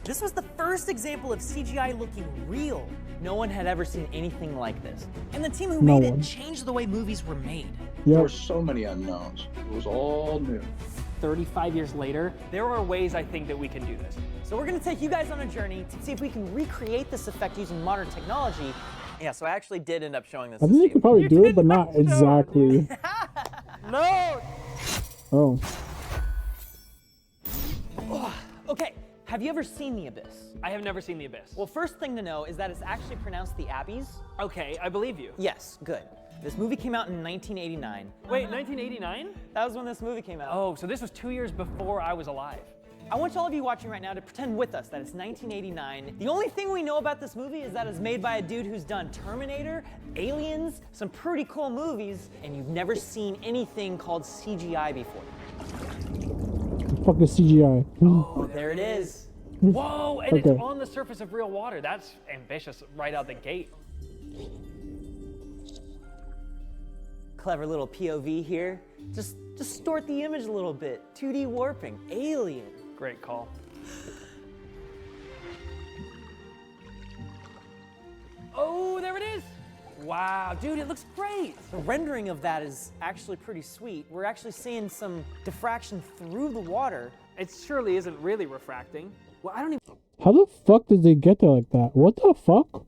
This was the first example of CGI looking real. No one had ever seen anything like this. And the team who made it changed the way movies were made. There were so many unknowns. It was all new. 35 years later, there are ways I think that we can do this. So we're gonna take you guys on a journey to see if we can recreate this effect using modern technology. Yeah, so I actually did end up showing this. I think you could probably do it, but not exactly. No! Oh. Okay, have you ever seen The Abyss? I have never seen The Abyss. Well, first thing to know is that it's actually pronounced The Abbeys. Okay, I believe you. Yes, good. This movie came out in 1989. Wait, 1989? That was when this movie came out. Oh, so this was 2 years before I was alive. I want all of you watching right now to pretend with us that it's 1989. The only thing we know about this movie is that it's made by a dude who's done Terminator, Aliens, some pretty cool movies, and you've never seen anything called CGI before. Fuck is CGI? Oh, there it is. Whoa, and it's on the surface of real water. That's ambitious right out the gate. Clever little POV here. Just distort the image a little bit. 2D warping, alien. Great call. Oh, there it is. Wow, dude, it looks great. The rendering of that is actually pretty sweet. We're actually seeing some diffraction through the water. It surely isn't really refracting. Well, I don't even... How the fuck did they get there like that? What the fuck?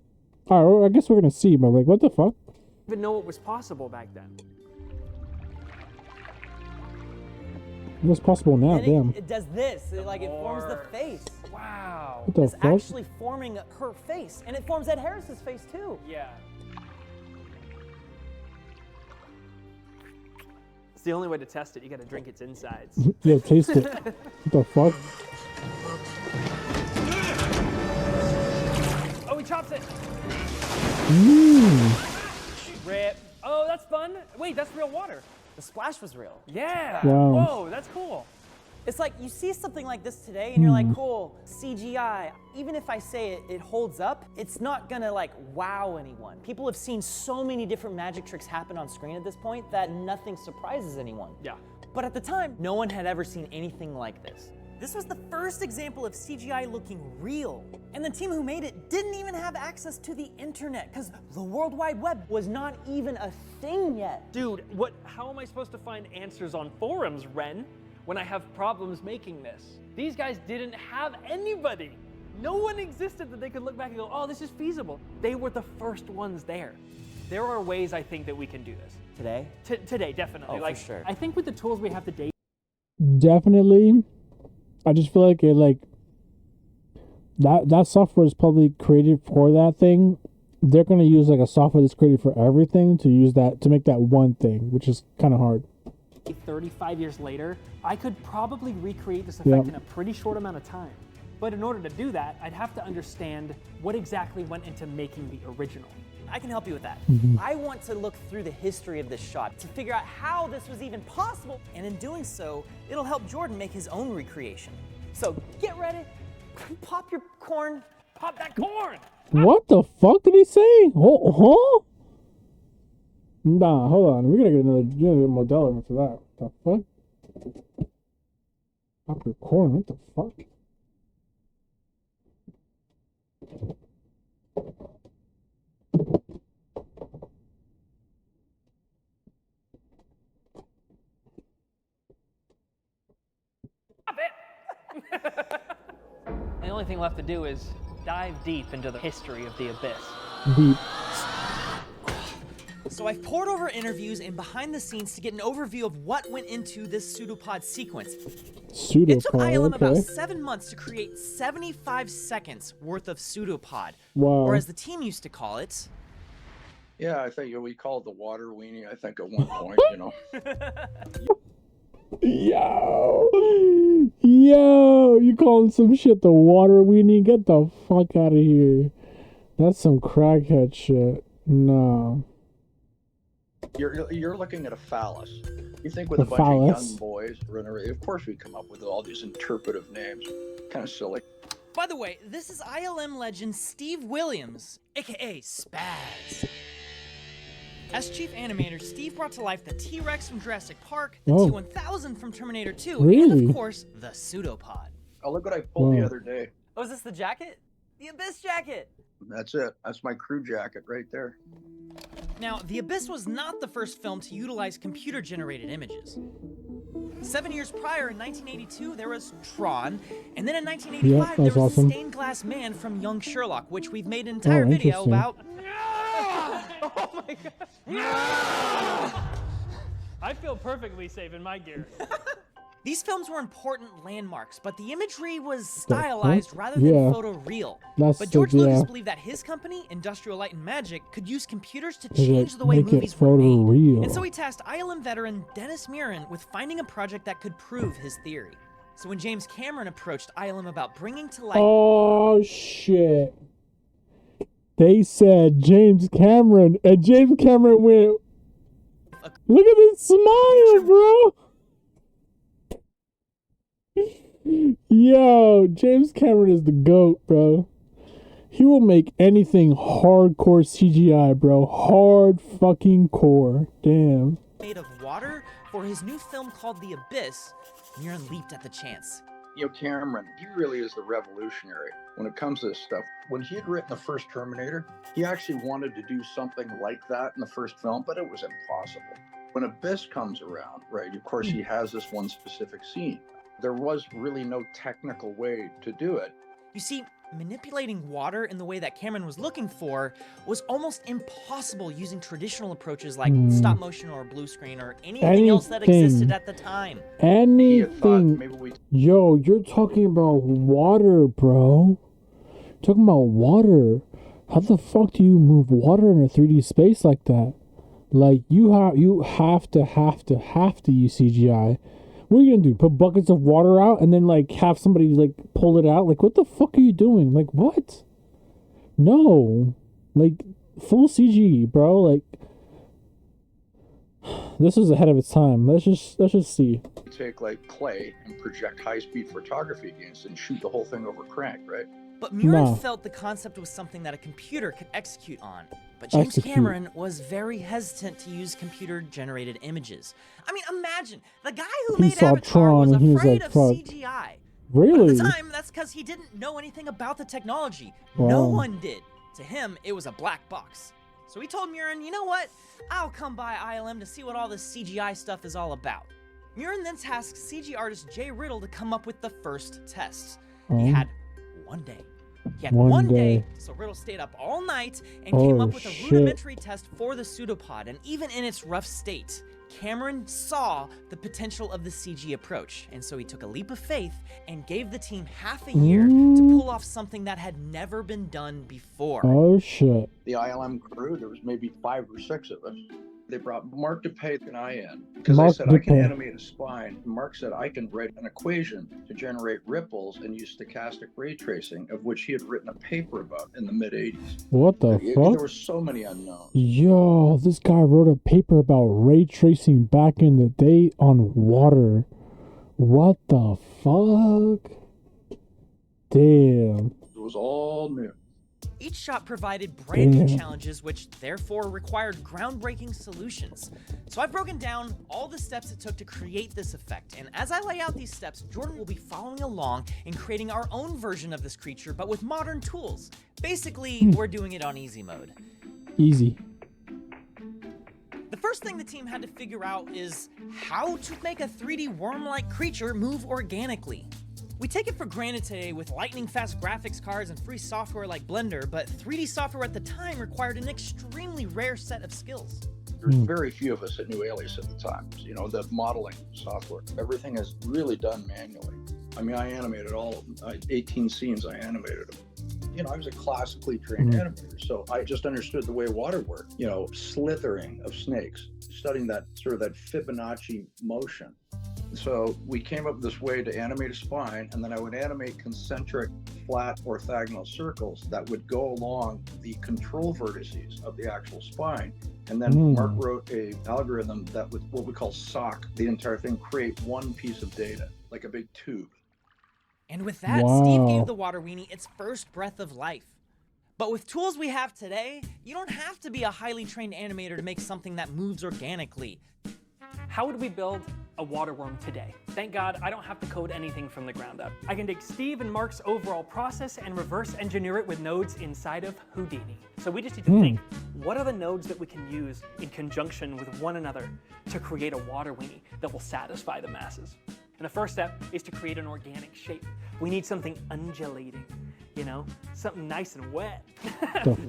Alright, I guess we're gonna see, but like, what the fuck? even know what was possible back then. What's possible now? Damn. It does this. It forms the face. Wow. What the It's fuck? actually forming her face, and it forms Ed Harris's face too. Yeah. It's the only way to test it. You got to drink its insides. Yeah, taste it. What the fuck? Oh, he chops it. Mmm. Rip. Oh, that's fun. Wait, that's real water. The splash was real. Yeah. Wow. Whoa, that's cool. It's like you see something like this today and you're like, cool, CGI. Even if I say it holds up, it's not gonna like wow anyone. People have seen so many different magic tricks happen on screen at this point that nothing surprises anyone. Yeah. But at the time, no one had ever seen anything like this. This was the first example of CGI looking real. And the team who made it didn't even have access to the internet because the World Wide Web was not even a thing yet. Dude, how am I supposed to find answers on forums, Ren, when I have problems making this? These guys didn't have anybody. No one existed that they could look back and go, oh, this is feasible. They were the first ones there. There are ways I think that we can do this. Today? Today, definitely. Oh, for sure. I think with the tools we have today. Definitely. I just feel like that software is probably created for that thing. They're gonna use like a software that's created for everything to use that to make that one thing, which is kind of hard. 35 years later, I could probably recreate this effect in a pretty short amount of time. But in order to do that, I'd have to understand what exactly went into making the original. I can help you with that. I want to look through the history of this shot to figure out how this was even possible. And in doing so, it'll help Jordan make his own recreation. So get ready, pop your corn. Pop that corn! What the fuck did he say? Huh? Nah, hold on. We're gonna get another Modelo for that. What the fuck? Pop your corn. What the fuck? The only thing left to do is dive deep into the history of the Abyss. Deep. So I've poured over interviews and behind the scenes to get an overview of what went into this pseudopod sequence. It took ILM about 7 months to create 75 seconds worth of pseudopod. Wow. Or as the team used to call it. Yeah, I think we called it the water weenie, I think, at one point, you know. Yo, you calling some shit the water weenie? Get the fuck out of here. That's some crackhead shit. No. You're looking at a phallus. You think with a bunch of young boys running around, of course we come up with all these interpretive names. Kind of silly. By the way, this is ILM legend Steve Williams, aka Spaz. As chief animator, Steve brought to life the T-Rex from Jurassic Park, the T-1000 from Terminator 2, and of course, the pseudopod. Oh, look what I pulled the other day. Oh, is this the jacket? The Abyss jacket! That's it. That's my crew jacket right there. Now, The Abyss was not the first film to utilize computer-generated images. 7 years prior, in 1982, there was Tron, and then in 1985, there was awesome. The Stained Glass Man from Young Sherlock, which we've made an entire video about. Oh my god. I feel perfectly safe in my gear. These films were important landmarks, but the imagery was stylized rather than photoreal. But George Lucas believed that his company, Industrial Light and Magic, could use computers to change the way movies were made. And so he tasked ILM veteran Dennis Muren with finding a project that could prove his theory. So when James Cameron approached ILM about bringing to life... Oh, shit. They said James Cameron, and James Cameron went... Look at this smile, bro! Yo, James Cameron is the GOAT, bro. He will make anything hardcore CGI, bro. Hard fucking core. Damn. Made of water for his new film called The Abyss, Muren leaped at the chance. You know, Cameron, he really is the revolutionary when it comes to this stuff. When he had written the first Terminator, he actually wanted to do something like that in the first film, but it was impossible. When Abyss comes around, right, of course, he has this one specific scene. There was really no technical way to do it. You see, manipulating water in the way that Cameron was looking for was almost impossible using traditional approaches like stop motion or blue screen or anything else that existed at the time. Anything. Yo, you're talking about water, bro. Talking about water. How the fuck do you move water in a 3D space like that? Like, you have to use CGI. What are you gonna do? Put buckets of water out and then like have somebody like pull it out? Like, what the fuck are you doing? Like, what? No, like full CG, bro. Like, this is ahead of its time. Let's just see. Take like clay and project high-speed photography against it and shoot the whole thing over crank, right? But Muren felt the concept was something that a computer could execute on. But James Cameron was very hesitant to use computer-generated images. I mean, imagine, the guy who made Avatar was afraid of CGI. Really? But at the time, that's because he didn't know anything about the technology. Wow. No one did. To him, it was a black box. So he told Muren, you know what? I'll come by ILM to see what all this CGI stuff is all about. Muren then tasked CG artist Jay Riddle to come up with the first tests. He had one day. He had one day, so Riddle stayed up all night and came up with a rudimentary test for the pseudopod. And even in its rough state, Cameron saw the potential of the CG approach. And so he took a leap of faith and gave the team half a year to pull off something that had never been done before. Oh, shit. The ILM crew, there was maybe 5 or 6 of us. They brought Mark DePay and I in because I said I can animate a spine. Mark said I can write an equation to generate ripples and use stochastic ray tracing, of which he had written a paper about in the mid-'80s. What the fuck? There were so many unknowns. Yo, this guy wrote a paper about ray tracing back in the day on water. What the fuck? Damn. It was all new. Each shot provided brand new challenges, which therefore required groundbreaking solutions. So I've broken down all the steps it took to create this effect, and as I lay out these steps, Jordan will be following along in creating our own version of this creature, but with modern tools. Basically, we're doing it on easy mode. Easy. The first thing the team had to figure out is how to make a 3D worm-like creature move organically. We take it for granted today with lightning-fast graphics cards and free software like Blender, but 3D software at the time required an extremely rare set of skills. There's very few of us that knew Alias at the time. You know, the modeling software, everything is really done manually. I mean, I animated all 18 scenes, I animated them. You know, I was a classically trained animator, so I just understood the way water worked. You know, slithering of snakes, studying that sort of that Fibonacci motion. So we came up with this way to animate a spine, and then I would animate concentric flat orthogonal circles that would go along the control vertices of the actual spine. And then Mark wrote a algorithm that would, what we call sock the entire thing, create one piece of data, like a big tube. And with that, Steve gave the Water Weenie its first breath of life. But with tools we have today, you don't have to be a highly trained animator to make something that moves organically. How would we build a water worm today. Thank God I don't have to code anything from the ground up. I can take Steve and Mark's overall process and reverse engineer it with nodes inside of Houdini. So we just need to think, what are the nodes that we can use in conjunction with one another to create a water weenie that will satisfy the masses? And the first step is to create an organic shape. We need something undulating, you know, something nice and wet.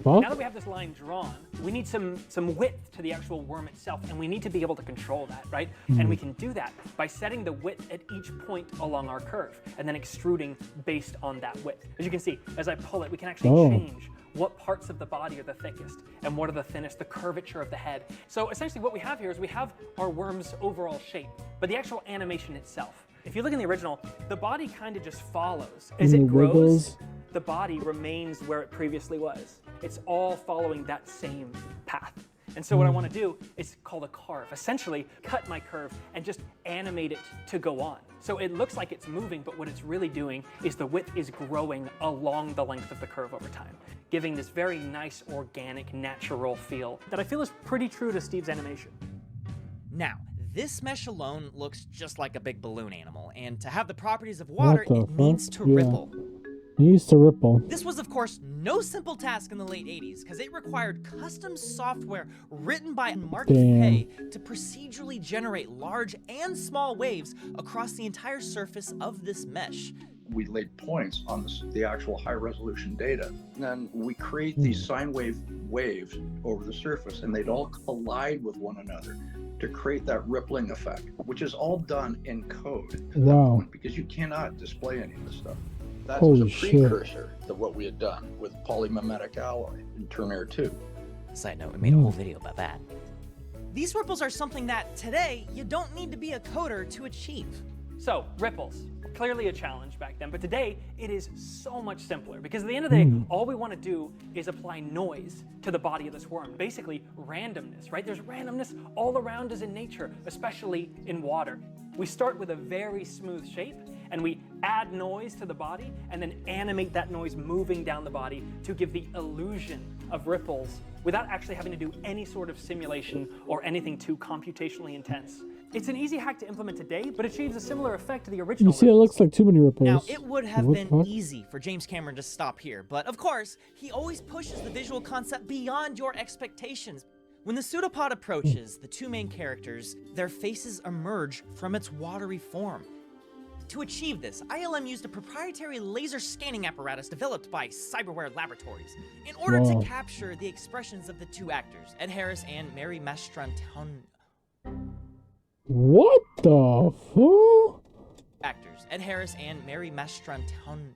Now that we have this line drawn, we need some width to the actual worm itself, and we need to be able to control that, right? And we can do that by setting the width at each point along our curve, and then extruding based on that width. As you can see, as I pull it, we can actually change what parts of the body are the thickest and what are the thinnest, the curvature of the head. So essentially what we have here is we have our worm's overall shape, but the actual animation itself. If you look in the original, the body kind of just follows. As it grows, the body remains where it previously was. It's all following that same path. And so what I want to do is called a carve. Essentially, cut my curve and just animate it to go on. So it looks like it's moving, but what it's really doing is the width is growing along the length of the curve over time, giving this very nice, organic, natural feel that I feel is pretty true to Steve's animation. Now, this mesh alone looks just like a big balloon animal, and to have the properties of water, it needs to ripple. It needs to ripple. This was, of course, no simple task in the late 80s, because it required custom software written by Mark Pay to procedurally generate large and small waves across the entire surface of this mesh. We laid points on the actual high-resolution data. And then we create these sine wave waves over the surface, and they'd all collide with one another to create that rippling effect, which is all done in code at that point, because you cannot display any of this stuff. That was a precursor to what we had done with polymimetic alloy in Terminator 2. Side note, we made a whole video about that. These ripples are something that, today, you don't need to be a coder to achieve. So, ripples. Clearly a challenge back then, but today it is so much simpler, because at the end of the day, all we want to do is apply noise to the body of this worm. Basically, randomness, right? There's randomness all around us in nature, especially in water. We start with a very smooth shape, and we add noise to the body, and then animate that noise moving down the body to give the illusion of ripples without actually having to do any sort of simulation or anything too computationally intense. It's an easy hack to implement today, but achieves a similar effect to the original. You see, it looks like too many ripples. Now, it would have been easy for James Cameron to stop here, but of course, he always pushes the visual concept beyond your expectations. When the pseudopod approaches the two main characters, their faces emerge from its watery form. To achieve this, ILM used a proprietary laser scanning apparatus developed by Cyberware Laboratories in order to capture the expressions of the two actors, Ed Harris and Mary Mastrantonio. What the fuck? Actors, Ed Harris and Mary Mastrantonio.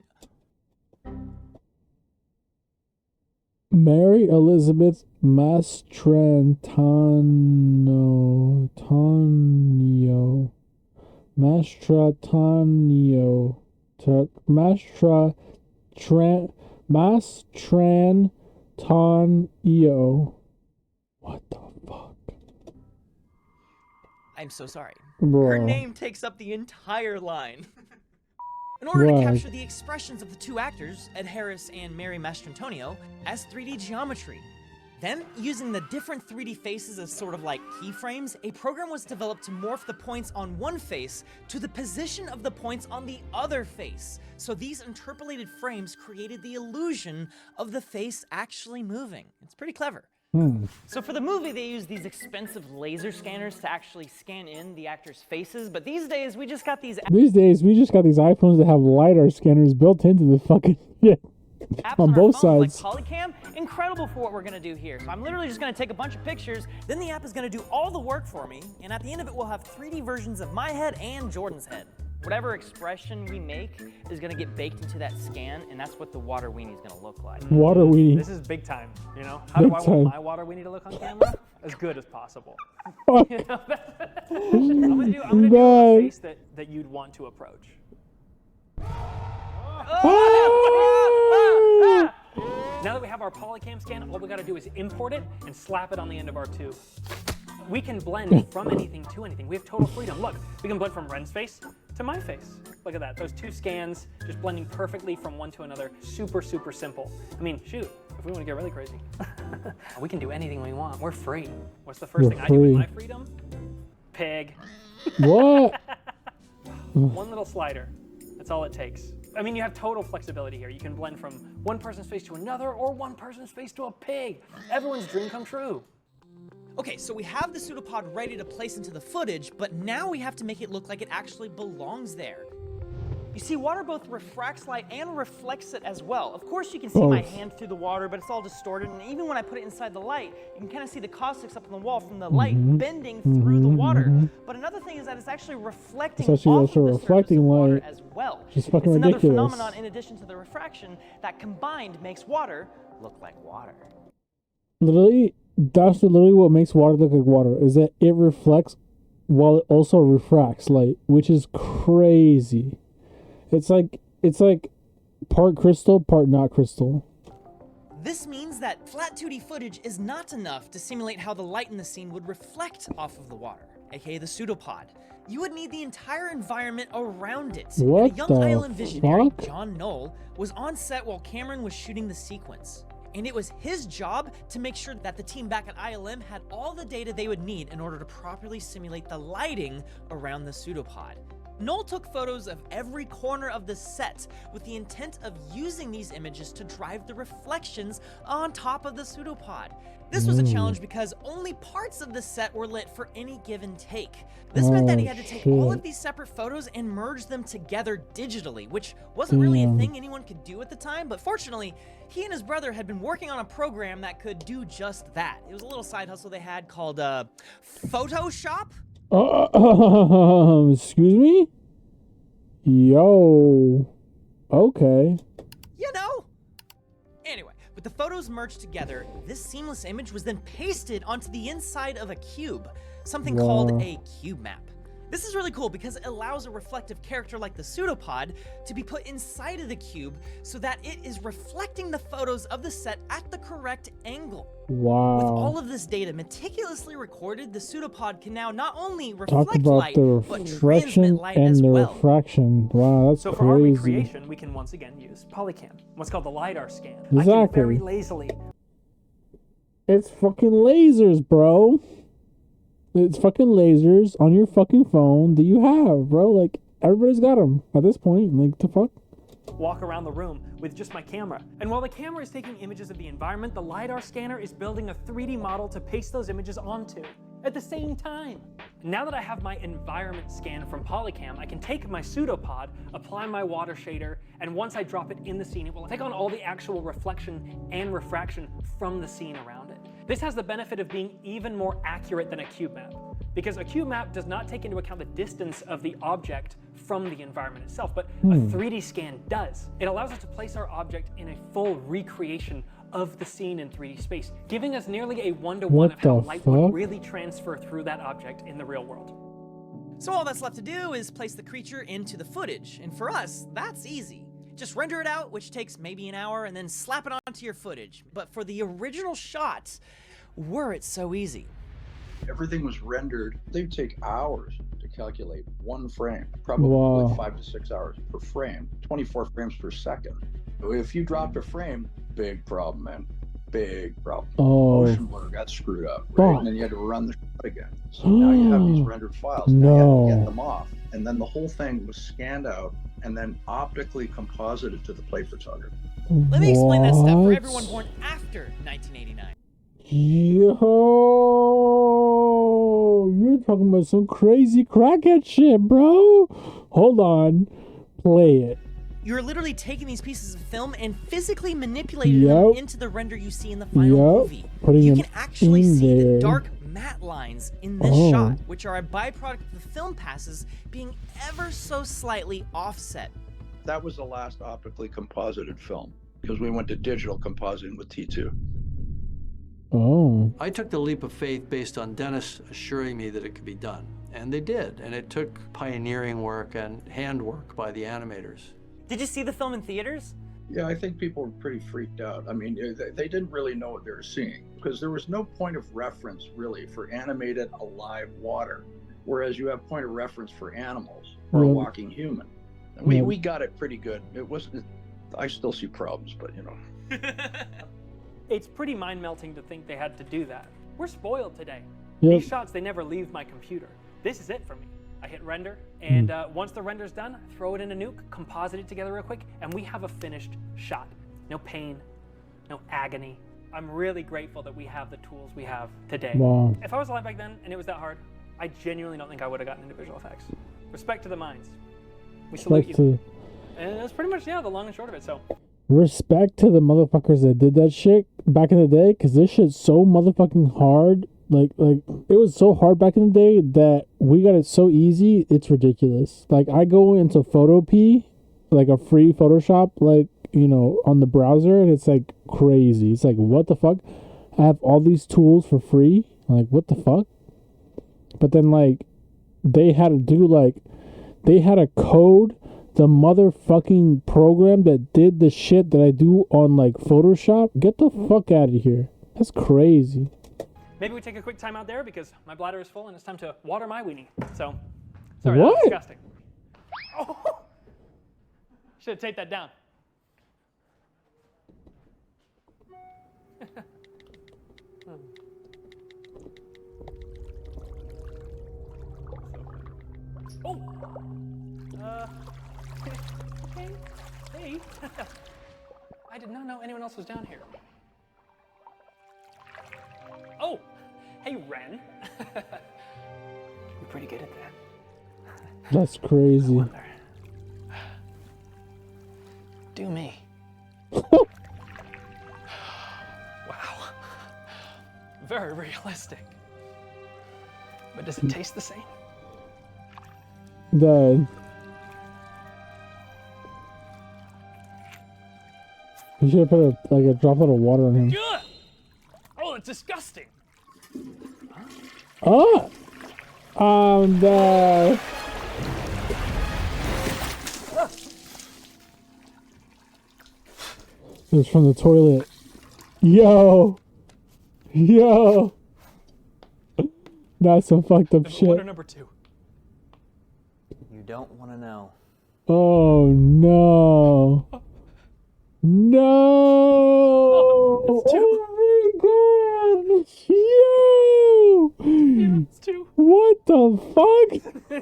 Mary Elizabeth Mastrantonio. Mastrantonio. What the fuck? I'm so sorry. Bro. Her name takes up the entire line. In order to capture the expressions of the two actors, Ed Harris and Mary Mastrantonio, as 3D geometry. Then, using the different 3D faces as sort of like keyframes, a program was developed to morph the points on one face to the position of the points on the other face. So these interpolated frames created the illusion of the face actually moving. It's pretty clever. So for the movie, they use these expensive laser scanners to actually scan in the actors' faces, but these days we just got these iPhones that have LiDAR scanners built into the fucking apps on both phones, sides. like Polycam. Incredible for what we're gonna do here. So I'm literally just gonna take a bunch of pictures, then the app is gonna do all the work for me, and at the end of it, we'll have 3D versions of my head and Jordan's head. Whatever expression we make is gonna get baked into that scan, and that's what the water weenie is gonna look like. Water weenie. This is big time, you know? How do I want my water weenie to look on camera? As good as possible. You know, I'm gonna do a face that you'd want to approach. Now that we have our Polycam scan, all we gotta do is import it and slap it on the end of our tube. We can blend from anything to anything. We have total freedom. Look, we can blend from Ren's face to my face. Look at that, those two scans just blending perfectly from one to another. Super, super simple. I mean, shoot, if we want to get really crazy, we can do anything we want. We're free. What's the first thing I do with my freedom? pig. What? One little slider. That's all it takes. I mean, you have total flexibility here. You can blend from one person's face to another or one person's face to a pig. Everyone's dream come true. Okay, so we have the pseudopod ready to place into the footage, but now we have to make it look like it actually belongs there. You see, water both refracts light and reflects it as well. Of course, you can see my hand through the water, but it's all distorted. And even when I put it inside the light, you can kind of see the caustics up on the wall from the light bending through the water. But another thing is that it's actually reflecting off of the surface of water as well. It's fucking another ridiculous. phenomenon in addition to the refraction that combined makes water look like water. Literally, that's literally what makes water look like water, is that it reflects while it also refracts light, which is crazy. It's like part crystal, part not crystal. This means that flat 2D footage is not enough to simulate how the light in the scene would reflect off of the water, aka the pseudopod. You would need the entire environment around it. What and a young the island visionary, fuck? John Knoll, was on set while Cameron was shooting the sequence. And it was his job to make sure that the team back at ILM had all the data they would need in order to properly simulate the lighting around the pseudopod. Knoll took photos of every corner of the set with the intent of using these images to drive the reflections on top of the pseudopod. This was a challenge because only parts of the set were lit for any given take. This meant that he had to take all of these separate photos and merge them together digitally, which wasn't really a thing anyone could do at the time, but fortunately, he and his brother had been working on a program that could do just that. It was a little side hustle they had called Photoshop. Excuse me? Yo. Okay. You know? Anyway, with the photos merged together, this seamless image was then pasted onto the inside of a cube, something called a cube map. This is really cool because it allows a reflective character like the pseudopod to be put inside of the cube so that it is reflecting the photos of the set at the correct angle. Wow. With all of this data meticulously recorded, the pseudomod can now not only Talk reflect about light, the but transmit reflection light and as the well. refraction. Wow, that's So crazy. for our recreation, we can once again use Polycam, what's called the LiDAR scan. I can Exactly. very lazily. It's fucking lasers, bro. It's fucking lasers on your fucking phone that you have, bro. Like, everybody's got them at this point. Like, the fuck? Walk around the room with just my camera. And while the camera is taking images of the environment, the LiDAR scanner is building a 3D model to paste those images onto at the same time. Now that I have my environment scan from Polycam, I can take my pseudopod, apply my water shader, and once I drop it in the scene, it will take on all the actual reflection and refraction from the scene around it. This has the benefit of being even more accurate than a cube map, because a cube map does not take into account the distance of the object from the environment itself, but a 3D scan does. It allows us to place our object in a full recreation of the scene in 3D space, giving us nearly a one-to-one of how light would really transfer through that object in the real world. So all that's left to do is place the creature into the footage, and for us, that's easy. Just render it out, which takes maybe an hour, and then slap it onto your footage. But for the original shots, were it so easy? Everything was rendered. They'd take hours to calculate one frame, probably like 5 to 6 hours per frame, 24 frames per second. If you dropped a frame, big problem, man. Big problem. Motion blur got screwed up, right? And then you had to run the shot again. So now you have these rendered files. Now you have to get them off. And then the whole thing was scanned out and then optically composited to the plate photographer. Let me explain that step for everyone born after 1989. Yo, you're talking about some crazy crackhead shit, bro. Hold on. Play it. You're literally taking these pieces of film and physically manipulating them into the render you see in the final movie. You can actually see the dark matte lines in this shot, which are a byproduct of the film passes being ever so slightly offset. That was the last optically composited film because we went to digital compositing with T2. I took the leap of faith based on Dennis assuring me that it could be done. And they did. And it took pioneering work and handwork by the animators. Did you see the film in theaters? Yeah, I think people were pretty freaked out. I mean, they didn't really know what they were seeing because there was no point of reference really for animated alive water, whereas you have point of reference for animals or a walking human. And we got it pretty good. It wasn't. I still see problems, but you know. It's pretty mind-melting to think they had to do that. We're spoiled today. Yep. These shots, they never leave my computer. this is it for me. I hit render, and once the render's done, throw it in a nuke, composite it together real quick, and we have a finished shot. No pain, no agony. I'm really grateful that we have the tools we have today. Wow. If I was alive back then and it was that hard, I genuinely don't think I would have gotten into visual effects. Respect to the minds. We salute you. And that's pretty much, yeah, the long and short of it, so. Respect to the motherfuckers that did that shit back in the day, because this shit's so motherfucking hard. Like it was so hard back in the day that we got it so easy, it's ridiculous. Like, I go into Photopea, like a free Photoshop, like, you know, on the browser, and it's like crazy. It's like, what the fuck? I have all these tools for free. Like, what the fuck? But then, like, they had to code the motherfucking program that did the shit that I do on, like, Photoshop. Get the fuck out of here. That's crazy. Maybe we take a quick time out there because my bladder is full and it's time to water my weenie. So, sorry, what? That was disgusting. Oh, should have taped that down. Oh. Okay. Hey. I did not know anyone else was down here. Oh, hey, Ren. You're pretty good at that. That's crazy. Do me. Wow. Very realistic. But does it taste the same? Dad. You should have put a droplet of water on him. Ugh! Oh, it's disgusting. Oh! Dad. It was from the toilet. Yo! That's some fucked up shit. Water number 2. You don't want to know. Oh no. No! It's 2. Oh my god! Yo! Yeah, it's 2. What the fuck?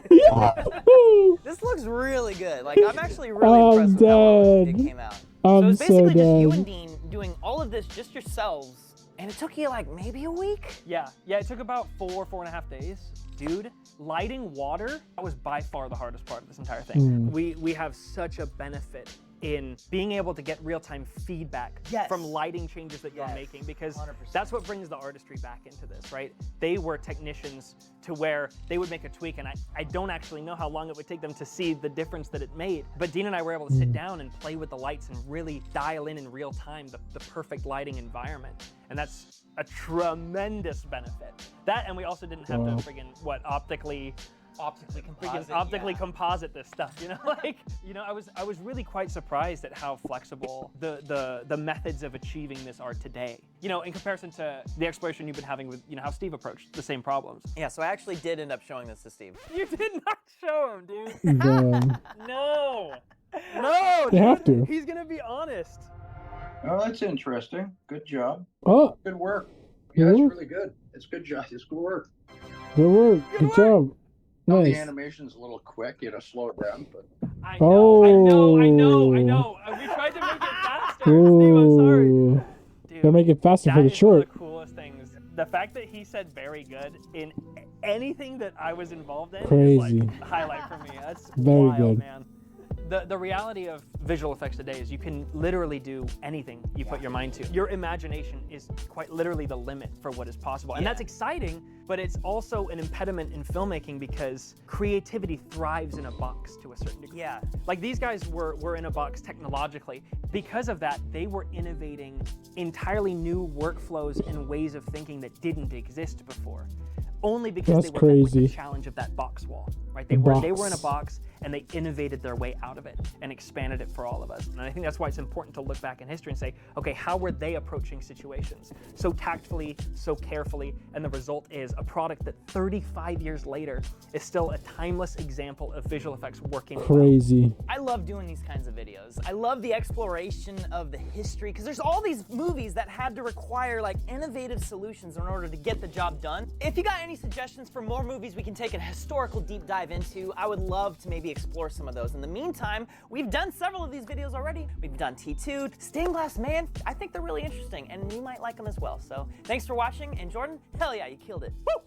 Yo! This looks really good. Like, I'm actually really impressed with how well it came out. I'm it's basically so just you dead. and Dean doing all of this just yourselves, and it took you like maybe a week? Yeah, it took about 4.5 days. Dude, lighting water, that was by far the hardest part of this entire thing. We have such a benefit in being able to get real-time feedback from lighting changes that you're making, because 100%. that's what brings the artistry back into this, right? They were technicians to where they would make a tweak, and I don't actually know how long it would take them to see the difference that it made. But Dean and I were able to sit down and play with the lights and really dial in real time the perfect lighting environment. And that's a tremendous benefit. That, and we also didn't have to friggin' optically composite this stuff, you know? Like, you know, I was really quite surprised at how flexible the methods of achieving this are today. You know, in comparison to the exploration you've been having with, you know, how Steve approached the same problems. Yeah, so I actually did end up showing this to Steve. You did not show him, dude. Damn. No, You have to. He's gonna be honest. Oh, that's interesting. Good job. Oh, Good work. Yeah, it's really good. It's good job. It's good work. good work. Good job. Now, Nice. the animation's a little quick, you know, slow it down, but I know. We tried to make it faster. Steve, I'm sorry. Ooh. Dude, Gotta make it faster for the that is one short. of the coolest things. The fact that he said very good in anything that I was involved in Crazy. is like a highlight for me. That's Very wild, good. man. The reality of visual effects today is you can literally do anything you put your mind to. Your imagination is quite literally the limit for what is possible. And that's exciting, but it's also an impediment in filmmaking because creativity thrives in a box to a certain degree. Yeah. Like, these guys were in a box technologically. Because of that, they were innovating entirely new workflows and ways of thinking that didn't exist before. Only because That's they were met with the crazy. challenge of that box wall, right? They were in a box, and they innovated their way out of it and expanded it for all of us. And I think that's why it's important to look back in history and say, okay, how were they approaching situations? So tactfully, so carefully, and the result is a product that 35 years later is still a timeless example of visual effects working Crazy. well. I love doing these kinds of videos. I love the exploration of the history, because there's all these movies that had to require like innovative solutions in order to get the job done. If you got any suggestions for more movies we can take a historical deep dive into, I would love to maybe explore some of those. In the meantime, we've done several of these videos already. We've done T2, Stained Glass Man. I think they're really interesting, and you might like them as well. So thanks for watching, and Jordan, hell yeah, you killed it. Woo!